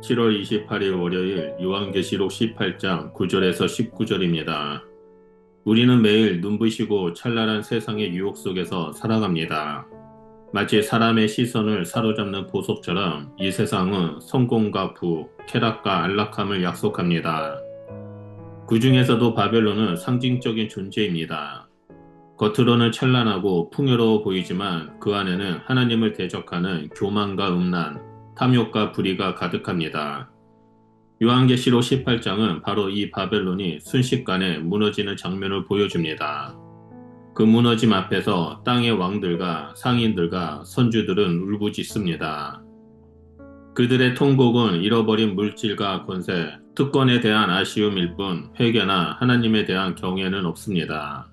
7월 28일 월요일 요한계시록 18장 9절에서 19절입니다. 우리는 매일 눈부시고 찬란한 세상의 유혹 속에서 살아갑니다. 마치 사람의 시선을 사로잡는 보석처럼 이 세상은 성공과 부, 쾌락과 안락함을 약속합니다. 그 중에서도 바벨론은 상징적인 존재입니다. 겉으로는 찬란하고 풍요로워 보이지만 그 안에는 하나님을 대적하는 교만과 음란, 탐욕과 불의가 가득합니다. 요한계시록 18장은 바로 이 바벨론이 순식간에 무너지는 장면을 보여줍니다. 그 무너짐 앞에서 땅의 왕들과 상인들과 선주들은 울부짖습니다. 그들의 통곡은 잃어버린 물질과 권세, 특권에 대한 아쉬움일 뿐 회개나 하나님에 대한 경외는 없습니다.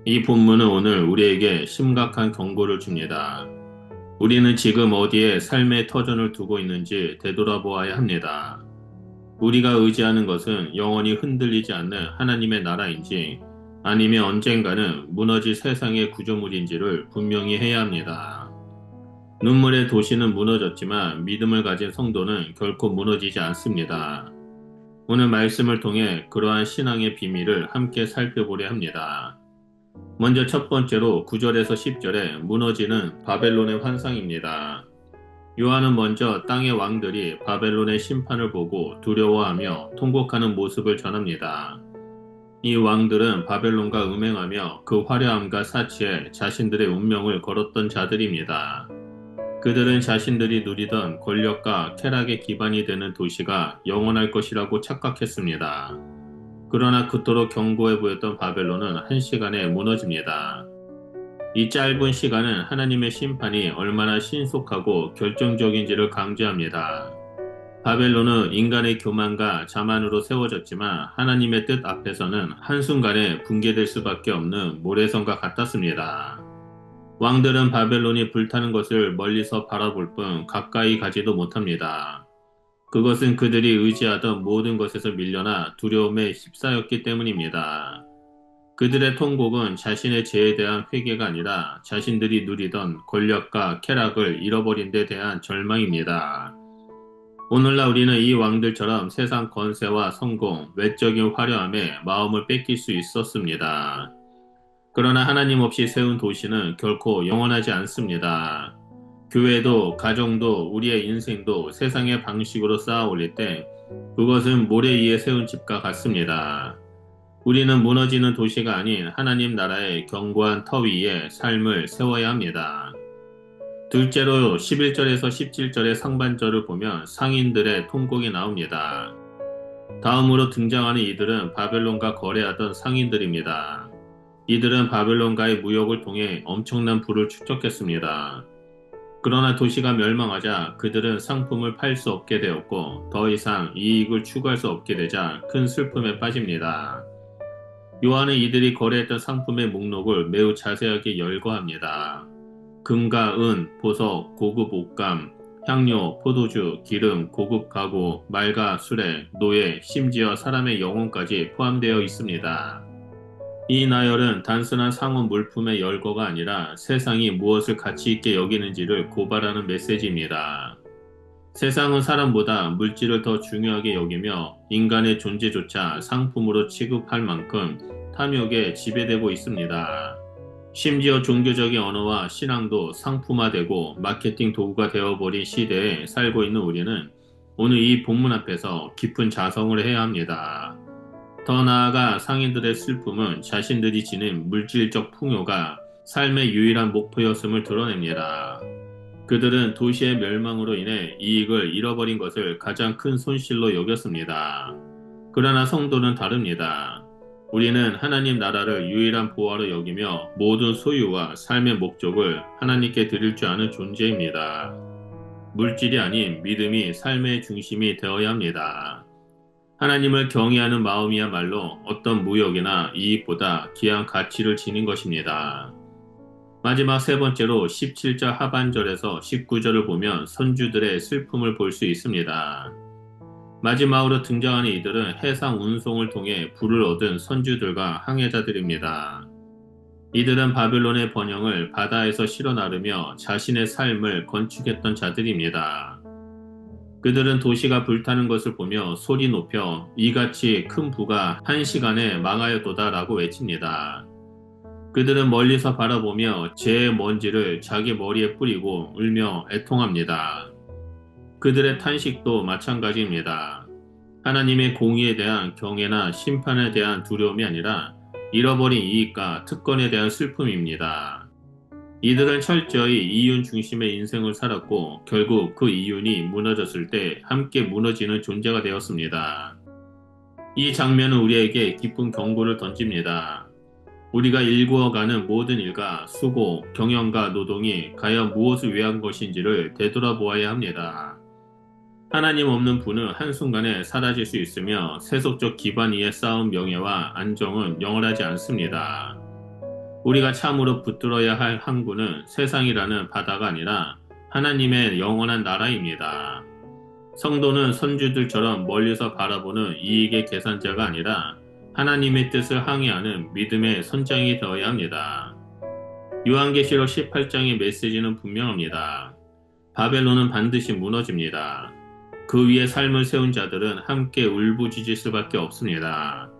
이 본문은 오늘 우리에게 심각한 경고를 줍니다. 우리는 지금 어디에 삶의 터전을 두고 있는지 되돌아보아야 합니다. 우리가 의지하는 것은 영원히 흔들리지 않는 하나님의 나라인지 아니면 언젠가는 무너질 세상의 구조물인지를 분명히 해야 합니다. 눈물의 도시는 무너졌지만 믿음을 가진 성도는 결코 무너지지 않습니다. 오늘 말씀을 통해 그러한 신앙의 비밀을 함께 살펴보려 합니다. 먼저 첫 번째로 9절에서 10절에 무너지는 바벨론의 환상입니다. 요한은 먼저 땅의 왕들이 바벨론의 심판을 보고 두려워하며 통곡하는 모습을 전합니다. 이 왕들은 바벨론과 음행하며 그 화려함과 사치에 자신들의 운명을 걸었던 자들입니다. 그들은 자신들이 누리던 권력과 쾌락의 기반이 되는 도시가 영원할 것이라고 착각했습니다. 그러나 그토록 견고해 보였던 바벨론은 한시간에 무너집니다. 이 짧은 시간은 하나님의 심판이 얼마나 신속하고 결정적인지를 강조합니다. 바벨론은 인간의 교만과 자만으로 세워졌지만 하나님의 뜻 앞에서는 한순간에 붕괴될 수밖에 없는 모래성과 같았습니다. 왕들은 바벨론이 불타는 것을 멀리서 바라볼 뿐 가까이 가지도 못합니다. 그것은 그들이 의지하던 모든 것에서 밀려나 두려움에 휩싸였기 때문입니다. 그들의 통곡은 자신의 죄에 대한 회개가 아니라 자신들이 누리던 권력과 쾌락을 잃어버린 데 대한 절망입니다. 오늘날 우리는 이 왕들처럼 세상 권세와 성공, 외적인 화려함에 마음을 뺏길 수 있었습니다. 그러나 하나님 없이 세운 도시는 결코 영원하지 않습니다. 교회도, 가정도, 우리의 인생도 세상의 방식으로 쌓아 올릴 때 그것은 모래 위에 세운 집과 같습니다. 우리는 무너지는 도시가 아닌 하나님 나라의 견고한 터 위에 삶을 세워야 합니다. 둘째로 11절에서 17절의 상반절을 보면 상인들의 통곡이 나옵니다. 다음으로 등장하는 이들은 바벨론과 거래하던 상인들입니다. 이들은 바벨론과의 무역을 통해 엄청난 부를 축적했습니다. 그러나 도시가 멸망하자 그들은 상품을 팔 수 없게 되었고 더 이상 이익을 추구할 수 없게 되자 큰 슬픔에 빠집니다. 요한은 이들이 거래했던 상품의 목록을 매우 자세하게 열거합니다. 금과 은, 보석, 고급 옷감, 향료, 포도주, 기름, 고급 가구, 말과 수레, 노예, 심지어 사람의 영혼까지 포함되어 있습니다. 이 나열은 단순한 상업 물품의 열거가 아니라 세상이 무엇을 가치 있게 여기는지를 고발하는 메시지입니다. 세상은 사람보다 물질을 더 중요하게 여기며 인간의 존재조차 상품으로 취급할 만큼 탐욕에 지배되고 있습니다. 심지어 종교적인 언어와 신앙도 상품화되고 마케팅 도구가 되어버린 시대에 살고 있는 우리는 오늘 이 본문 앞에서 깊은 자성을 해야 합니다. 더 나아가 상인들의 슬픔은 자신들이 지닌 물질적 풍요가 삶의 유일한 목표였음을 드러냅니다. 그들은 도시의 멸망으로 인해 이익을 잃어버린 것을 가장 큰 손실로 여겼습니다. 그러나 성도는 다릅니다. 우리는 하나님 나라를 유일한 보화로 여기며 모든 소유와 삶의 목적을 하나님께 드릴 줄 아는 존재입니다. 물질이 아닌 믿음이 삶의 중심이 되어야 합니다. 하나님을 경외하는 마음이야말로 어떤 무역이나 이익보다 귀한 가치를 지닌 것입니다. 마지막 세 번째로 17절 하반절에서 19절을 보면 선주들의 슬픔을 볼 수 있습니다. 마지막으로 등장하는 이들은 해상 운송을 통해 부를 얻은 선주들과 항해자들입니다. 이들은 바벨론의 번영을 바다에서 실어 나르며 자신의 삶을 건축했던 자들입니다. 그들은 도시가 불타는 것을 보며 소리 높여 이같이 큰 부가 한 시간에 망하였도다라고 외칩니다. 그들은 멀리서 바라보며 재의 먼지를 자기 머리에 뿌리고 울며 애통합니다. 그들의 탄식도 마찬가지입니다. 하나님의 공의에 대한 경외나 심판에 대한 두려움이 아니라 잃어버린 이익과 특권에 대한 슬픔입니다. 이들은 철저히 이윤 중심의 인생을 살았고 결국 그 이윤이 무너졌을 때 함께 무너지는 존재가 되었습니다. 이 장면은 우리에게 기쁜 경고를 던집니다. 우리가 일구어가는 모든 일과 수고, 경영과 노동이 과연 무엇을 위한 것인지를 되돌아보아야 합니다. 하나님 없는 부는 한순간에 사라질 수 있으며 세속적 기반 위에 쌓은 명예와 안정은 영원하지 않습니다. 우리가 참으로 붙들어야 할 항구는 세상이라는 바다가 아니라 하나님의 영원한 나라입니다. 성도는 선주들처럼 멀리서 바라보는 이익의 계산자가 아니라 하나님의 뜻을 항해하는 믿음의 선장이 되어야 합니다. 요한계시록 18장의 메시지는 분명합니다. 바벨론은 반드시 무너집니다. 그 위에 삶을 세운 자들은 함께 울부짖을 수밖에 없습니다.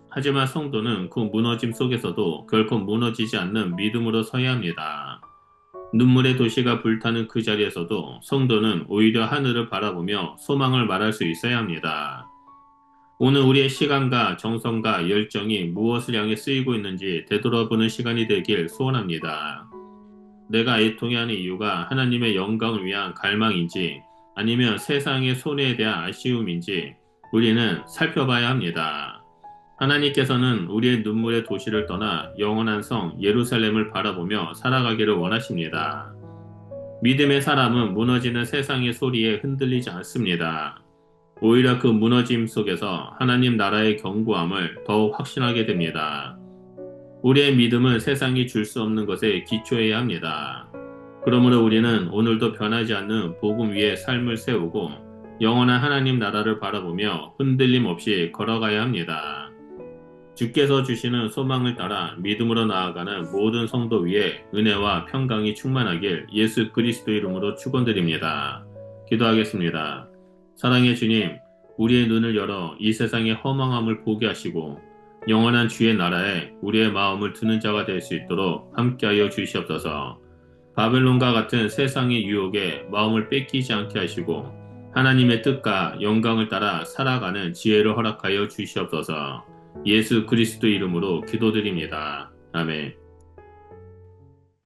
하지만 성도는 그 무너짐 속에서도 결코 무너지지 않는 믿음으로 서야 합니다. 눈물의 도시가 불타는 그 자리에서도 성도는 오히려 하늘을 바라보며 소망을 말할 수 있어야 합니다. 오늘 우리의 시간과 정성과 열정이 무엇을 향해 쓰이고 있는지 되돌아보는 시간이 되길 소원합니다. 내가 애통해하는 이유가 하나님의 영광을 위한 갈망인지 아니면 세상의 손해에 대한 아쉬움인지 우리는 살펴봐야 합니다. 하나님께서는 우리의 눈물의 도시를 떠나 영원한 성 예루살렘을 바라보며 살아가기를 원하십니다. 믿음의 사람은 무너지는 세상의 소리에 흔들리지 않습니다. 오히려 그 무너짐 속에서 하나님 나라의 견고함을 더욱 확신하게 됩니다. 우리의 믿음은 세상이 줄 수 없는 것에 기초해야 합니다. 그러므로 우리는 오늘도 변하지 않는 복음 위에 삶을 세우고 영원한 하나님 나라를 바라보며 흔들림 없이 걸어가야 합니다. 주께서 주시는 소망을 따라 믿음으로 나아가는 모든 성도 위에 은혜와 평강이 충만하길 예수 그리스도 이름으로 축원드립니다. 기도하겠습니다. 사랑의 주님, 우리의 눈을 열어 이 세상의 허망함을 보게 하시고 영원한 주의 나라에 우리의 마음을 두는 자가 될 수 있도록 함께하여 주시옵소서. 바벨론과 같은 세상의 유혹에 마음을 뺏기지 않게 하시고 하나님의 뜻과 영광을 따라 살아가는 지혜를 허락하여 주시옵소서. 예수 그리스도 이름으로 기도드립니다. 아멘.